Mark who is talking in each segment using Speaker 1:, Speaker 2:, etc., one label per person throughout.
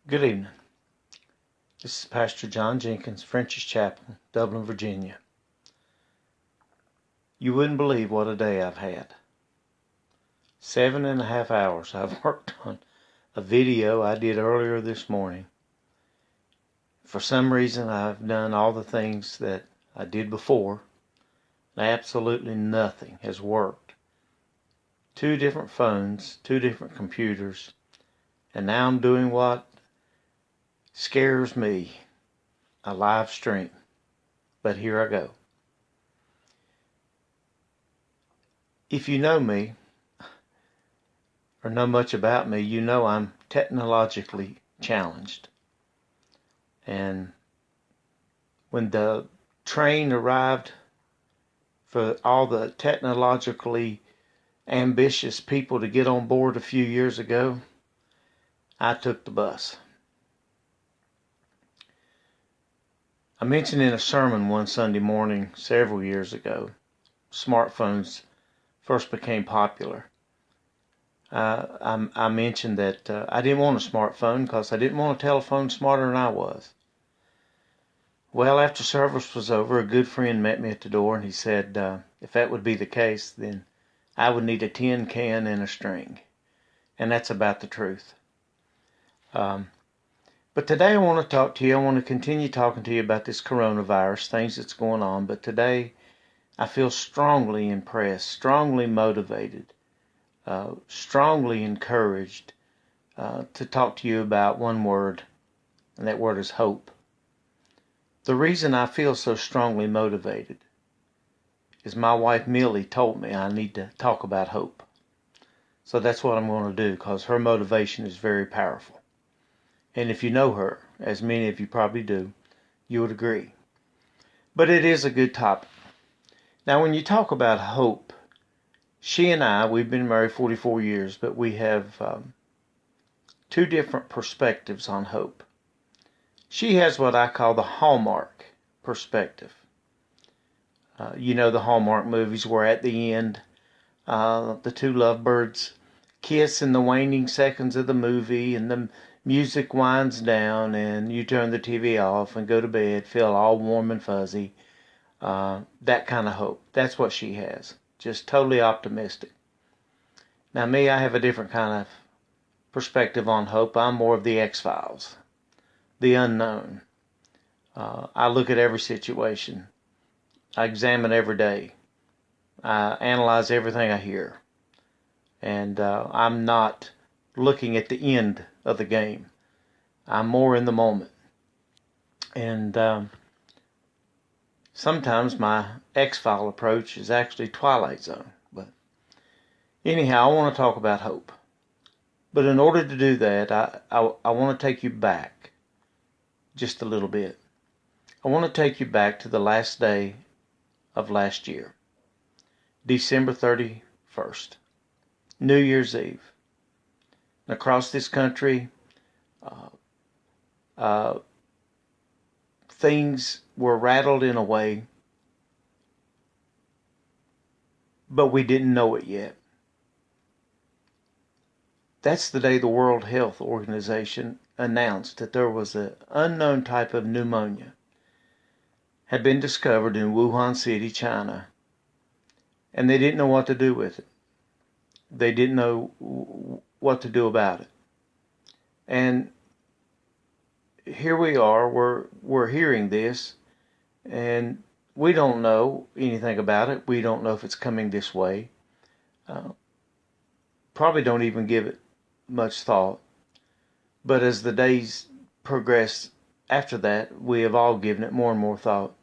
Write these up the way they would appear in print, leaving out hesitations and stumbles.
Speaker 1: Good evening. This is Pastor John Jenkins, French's Chapel, Dublin, Virginia. You wouldn't believe what a day I've had. 7.5 hours I've worked on a video I did earlier this morning. For some reason, I've done all the things that I did before, and absolutely nothing has worked. 2 different phones, 2 different computers, and now I'm doing what scares me, a live stream. But here I go. If you know me, or know much about me, you know I'm technologically challenged. And when the train arrived for all the technologically ambitious people to get on board a few years ago, I took the bus. I mentioned in a sermon one Sunday morning several years ago, smartphones first became popular. I mentioned that I didn't want a smartphone because I didn't want a telephone smarter than I was. Well, after service was over, a good friend met me at the door, and he said if that would be the case, then I would need a tin can and a string. And that's about the truth. But today I want to talk to you. I want to continue talking to you about this coronavirus, things that's going on. But today I feel strongly impressed, strongly motivated, strongly encouraged to talk to you about one word, and that word is hope. The reason I feel so strongly motivated is my wife Millie told me I need to talk about hope. So that's what I'm going to do, because her motivation is very powerful. And if you know her, as many of you probably do, you would agree. But it is a good topic. Now, when you talk about hope, she and I, we've been married 44 years, but we have 2 different perspectives on hope. She has what I call the Hallmark perspective. You know the Hallmark movies where at the end, the 2 lovebirds kiss in the waning seconds of the movie, and the music winds down, and you turn the TV off and go to bed, feel all warm and fuzzy. That kind of hope. That's what she has. Just totally optimistic. Now me, I have a different kind of perspective on hope. I'm more of the X-Files, the unknown. I look at every situation. I examine every day. I analyze everything I hear. And I'm not looking at the end of the game. I'm more in the moment. And sometimes my X-File approach is actually Twilight Zone. But anyhow, I want to talk about hope. But in order to do that, I want to take you back just a little bit. I want to take you back to the last day of last year, December 31st, New Year's Eve. Across this country, things were rattled in a way, but we didn't know it yet. That's the day the World Health Organization announced that there was an unknown type of pneumonia had been discovered in Wuhan City, China, and they didn't know what to do with it. They didn't know what to do about it. And here we are, we're hearing this, and we don't know anything about it. We don't know if it's coming this way. Probably don't even give it much thought. But as the days progress after that, we have all given it more and more thought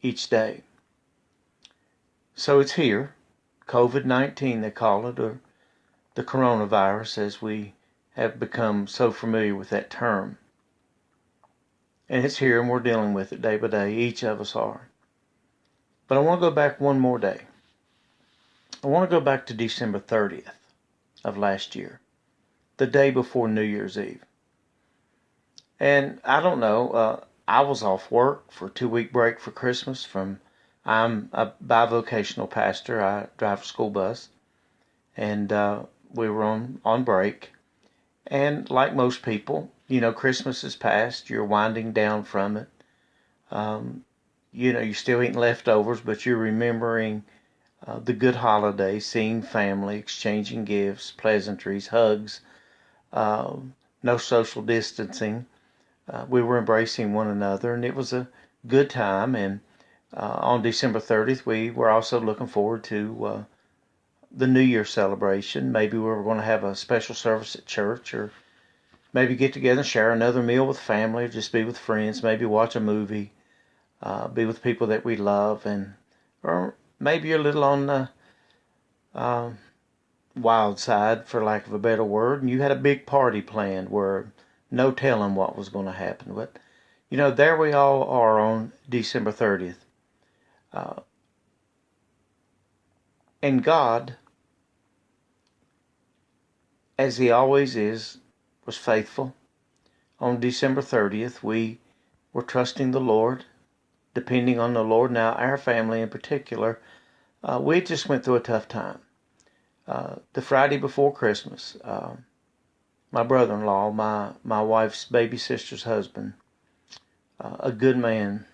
Speaker 1: each day. So it's here, COVID-19 they call it, or the coronavirus, as we have become so familiar with that term. And it's here, and we're dealing with it day by day. Each of us are. But I want to go back one more day. I want to go back to December 30th of last year, the day before New Year's Eve. And I don't know, I was off work for a 2-week break for Christmas. I'm a bivocational pastor. I drive a school bus. And we were on break. And like most people, Christmas is past. You're winding down from it. Um, you're still eating leftovers, but you're remembering the good holidays, seeing family, exchanging gifts, pleasantries, hugs, no social distancing. We were embracing one another, and it was a good time. And on December 30th, we were also looking forward to the New Year celebration. Maybe we were going to have a special service at church, or maybe get together and share another meal with family, or just be with friends, maybe watch a movie, be with people that we love, or maybe you're a little on the uh, wild side, for lack of a better word, and you had a big party planned where no telling what was going to happen. But, there we all are on December 30th. Uh, and God, as He always is, was faithful. On December 30th, we were trusting the Lord, depending on the Lord. Now, our family in particular, we just went through a tough time. The Friday before Christmas, my brother-in-law, my wife's baby sister's husband, a good man,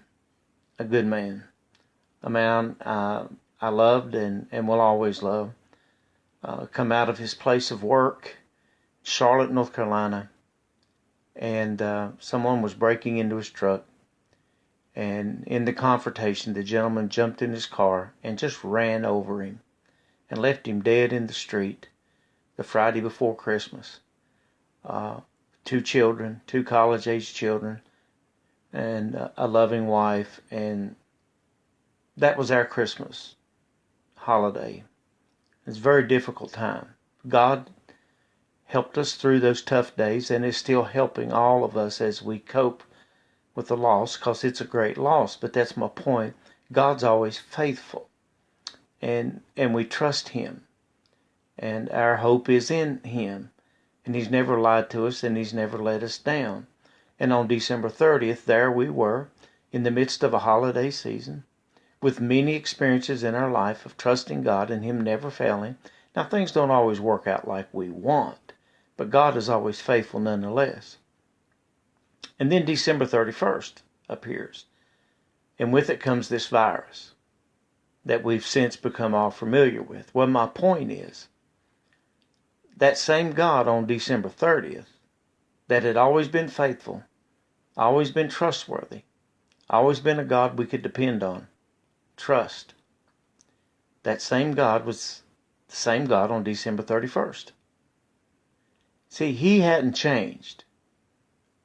Speaker 1: a man I loved and will always love, come out of his place of work, Charlotte, North Carolina, and someone was breaking into his truck. And in the confrontation, the gentleman jumped in his car and just ran over him and left him dead in the street the Friday before Christmas. Two children, two college-age children, and a loving wife. And that was our Christmas holiday. It was a very difficult time. God helped us through those tough days and is still helping all of us as we cope with the loss, because it's a great loss. But that's my point. God's always faithful, and we trust Him, and our hope is in Him, and He's never lied to us, and He's never let us down. And on December 30th, there we were in the midst of a holiday season, with many experiences in our life of trusting God and Him never failing. Now, things don't always work out like we want, but God is always faithful nonetheless. And then December 31st appears, and with it comes this virus that we've since become all familiar with. Well, my point is, that same God on December 30th, that had always been faithful, always been trustworthy, always been a God we could depend on, trust, that same God was the same God on December 31st. See, He hadn't changed.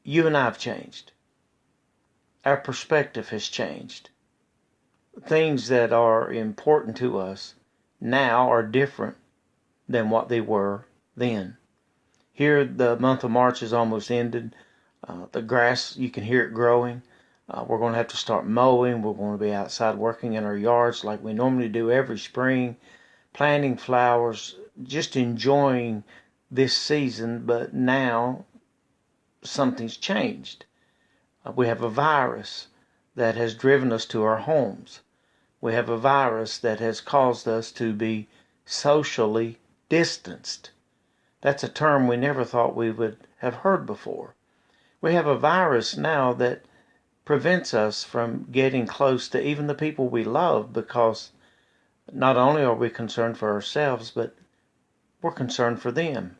Speaker 1: You and I have changed. Our perspective has changed. Things that are important to us now are different than what they were then. Here, the month of March is almost ended. The grass, you can hear it growing. We're going to have to start mowing. We're going to be outside working in our yards like we normally do every spring, planting flowers, just enjoying this season. But now something's changed. We have a virus that has driven us to our homes. We have a virus that has caused us to be socially distanced. That's a term we never thought we would have heard before. We have a virus now that prevents us from getting close to even the people we love, because not only are we concerned for ourselves, but we're concerned for them.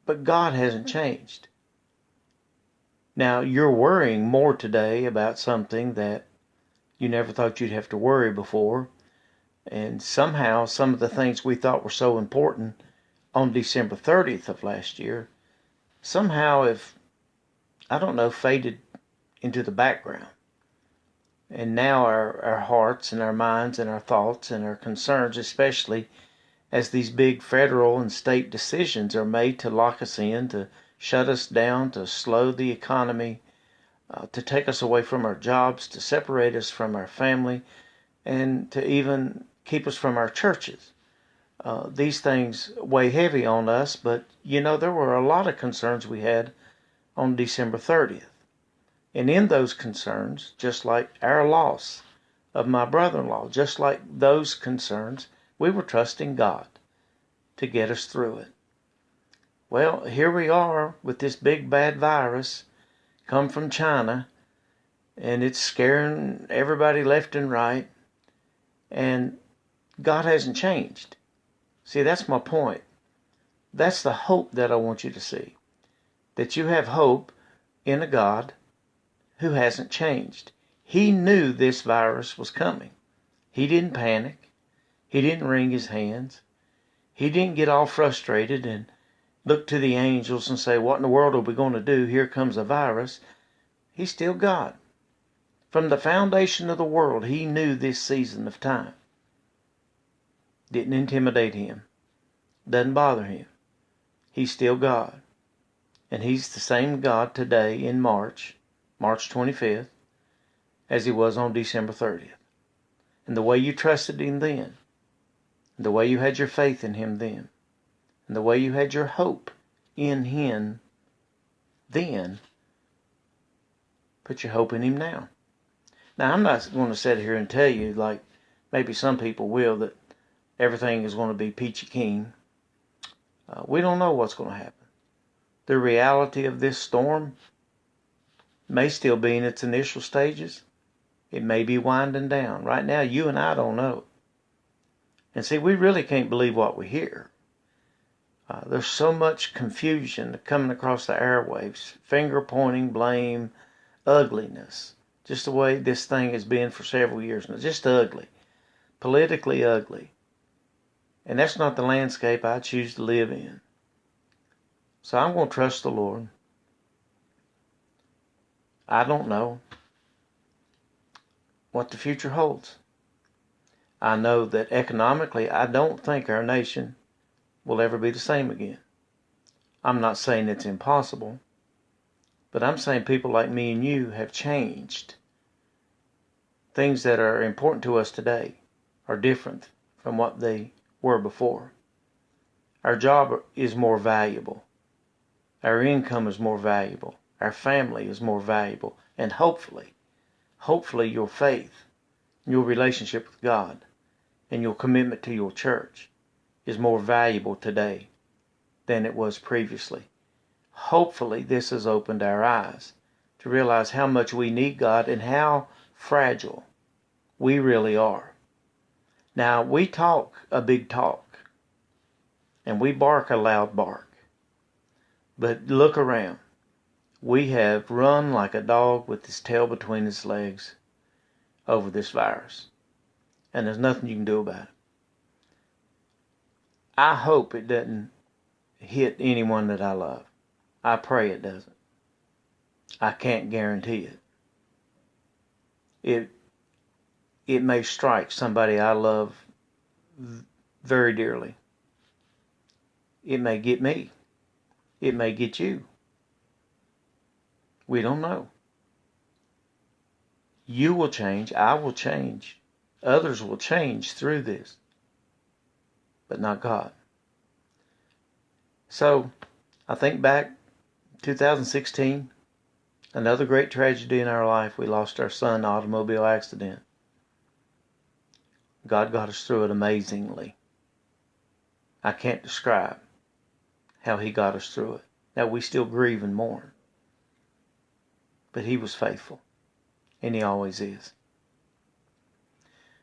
Speaker 1: But God hasn't changed. Now, you're worrying more today about something that you never thought you'd have to worry before. And somehow, some of the things we thought were so important on December 30th of last year, somehow have, I don't know, faded into the background. And now our hearts and our minds and our thoughts and our concerns, especially as these big federal and state decisions are made to lock us in, to shut us down, to slow the economy, to take us away from our jobs, to separate us from our family, and to even keep us from our churches. These things weigh heavy on us, but there were a lot of concerns we had on December 30th. And in those concerns, just like our loss of my brother-in-law, just like those concerns, we were trusting God to get us through it. Well, here we are with this big bad virus come from China, and it's scaring everybody left and right, and God hasn't changed. See, that's my point. That's the hope that I want you to see. That you have hope in a God who hasn't changed. He knew this virus was coming. He didn't panic. He didn't wring his hands. He didn't get all frustrated and look to the angels and say, what in the world are we going to do? Here comes a virus. He's still God. From the foundation of the world, he knew this season of time. Didn't intimidate him. Doesn't bother him. He's still God. And he's the same God today in March 25th, as he was on December 30th. And the way you trusted him then, and the way you had your faith in him then, and the way you had your hope in him then, put your hope in him now. Now, I'm not going to sit here and tell you, like maybe some people will, that everything is going to be peachy keen. We don't know what's going to happen. The reality of this storm may still be in its initial stages. It may be winding down. Right now, you and I don't know. And see, we really can't believe what we hear. There's so much confusion coming across the airwaves. Finger pointing, blame, ugliness. Just the way this thing has been for several years now. Just ugly. Politically ugly. And that's not the landscape I choose to live in. So I'm going to trust the Lord. I don't know what the future holds. I know that economically, I don't think our nation will ever be the same again. I'm not saying it's impossible, but I'm saying people like me and you have changed. Things that are important to us today are different from what they were before. Our job is more valuable. Our income is more valuable. Our family is more valuable. And hopefully your faith, your relationship with God, and your commitment to your church is more valuable today than it was previously. Hopefully this has opened our eyes to realize how much we need God and how fragile we really are. Now, we talk a big talk, and we bark a loud bark. But look around. We have run like a dog with his tail between his legs over this virus. And there's nothing you can do about it. I hope it doesn't hit anyone that I love. I pray it doesn't. I can't guarantee it. It may strike somebody I love very dearly. It may get me. It may get you. We don't know. You will change. I will change. Others will change through this. But not God. So, I think back 2016, another great tragedy in our life. We lost our son in an automobile accident. God got us through it amazingly. I can't describe how he got us through it. Now, we still grieve and mourn. But he was faithful. And he always is.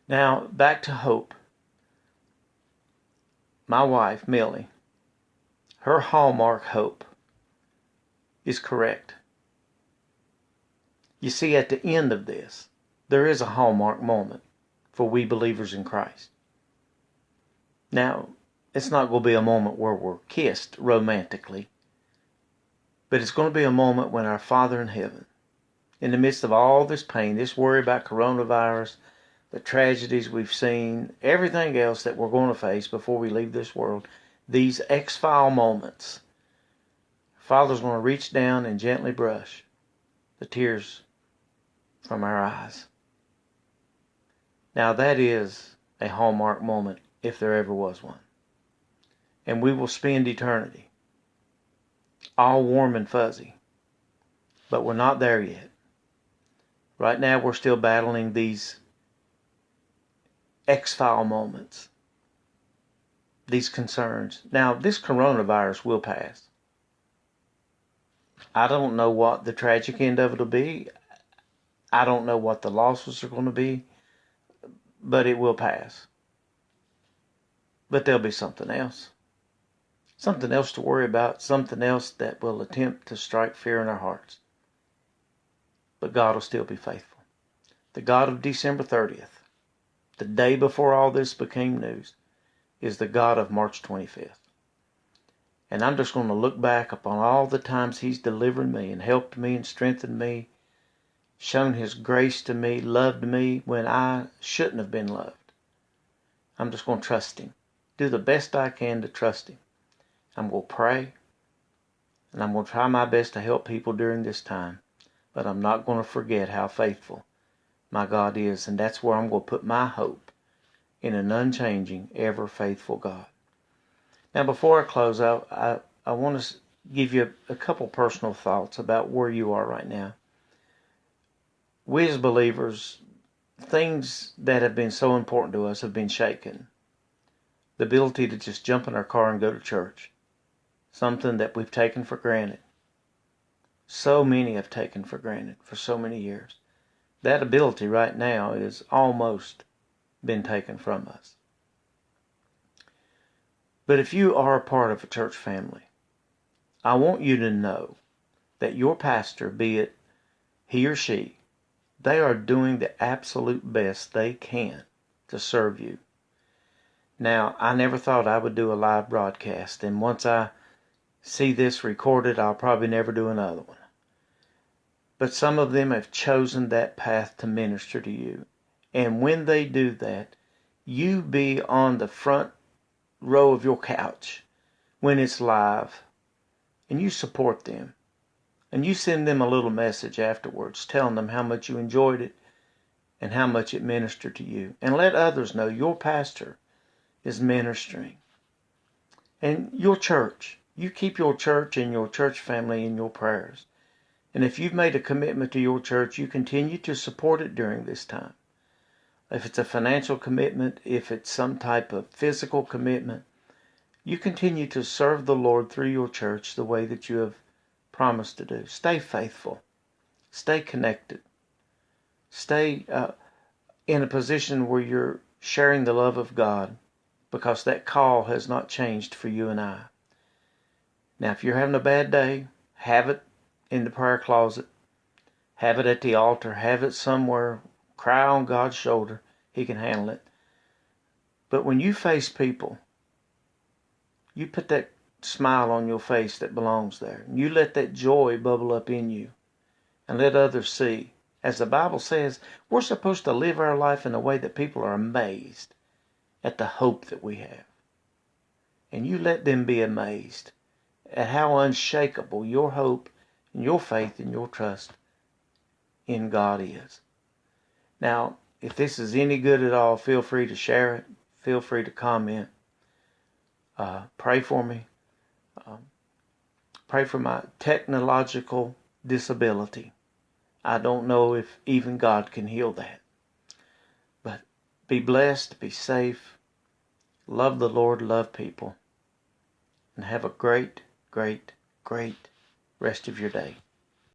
Speaker 1: Now, back to hope. My wife, Millie, her hallmark hope is correct. You see, at the end of this, there is a hallmark moment for we believers in Christ. Now, it's not going to be a moment where we're kissed romantically, but it's going to be a moment when our Father in heaven, in the midst of all this pain, this worry about coronavirus, the tragedies we've seen, everything else that we're going to face before we leave this world, these X-file moments, Father's going to reach down and gently brush the tears from our eyes. Now that is a hallmark moment, if there ever was one. And we will spend eternity all warm and fuzzy. But we're not there yet. Right now we're still battling these X-file moments, these concerns. Now, this coronavirus will pass. I don't know what the tragic end of it will be. I don't know what the losses are going to be, but it will pass. But there'll be something else. Something else to worry about, something else that will attempt to strike fear in our hearts. But God will still be faithful. The God of December 30th, the day before all this became news, is the God of March 25th. And I'm just going to look back upon all the times He's delivered me and helped me and strengthened me, shown His grace to me, loved me when I shouldn't have been loved. I'm just going to trust Him. Do the best I can to trust Him. I'm going to pray, and I'm going to try my best to help people during this time. But I'm not going to forget how faithful my God is, and that's where I'm going to put my hope, in an unchanging, ever faithful God. Now, before I close out, I want to give you a couple personal thoughts about where you are right now. We as believers, things that have been so important to us have been shaken. The ability to just jump in our car and go to church, something that we've taken for granted. So many have taken for granted for so many years. That ability right now is almost been taken from us. But if you are a part of a church family, I want you to know that your pastor, be it he or she, they are doing the absolute best they can to serve you. Now, I never thought I would do a live broadcast, and once I see this recorded, I'll probably never do another one. But some of them have chosen that path to minister to you. And when they do that, you be on the front row of your couch when it's live, and you support them, and you send them a little message afterwards telling them how much you enjoyed it and how much it ministered to you, and let others know your pastor is ministering. And your church, you keep your church and your church family in your prayers. And if you've made a commitment to your church, you continue to support it during this time. If it's a financial commitment, if it's some type of physical commitment, you continue to serve the Lord through your church the way that you have promised to do. Stay faithful. Stay connected. Stay in a position where you're sharing the love of God, because that call has not changed for you and I. Now, if you're having a bad day, have it in the prayer closet. Have it at the altar. Have it somewhere. Cry on God's shoulder. He can handle it. But when you face people, you put that smile on your face that belongs there. You let that joy bubble up in you and let others see. As the Bible says, we're supposed to live our life in a way that people are amazed at the hope that we have. And you let them be amazed at how unshakable your hope and your faith and your trust in God is. Now, if this is any good at all, feel free to share it. Feel free to comment. Pray for me. Pray for my technological disability. I don't know if even God can heal that. But be blessed, be safe, love the Lord, love people, and have a great, great, great rest of your day.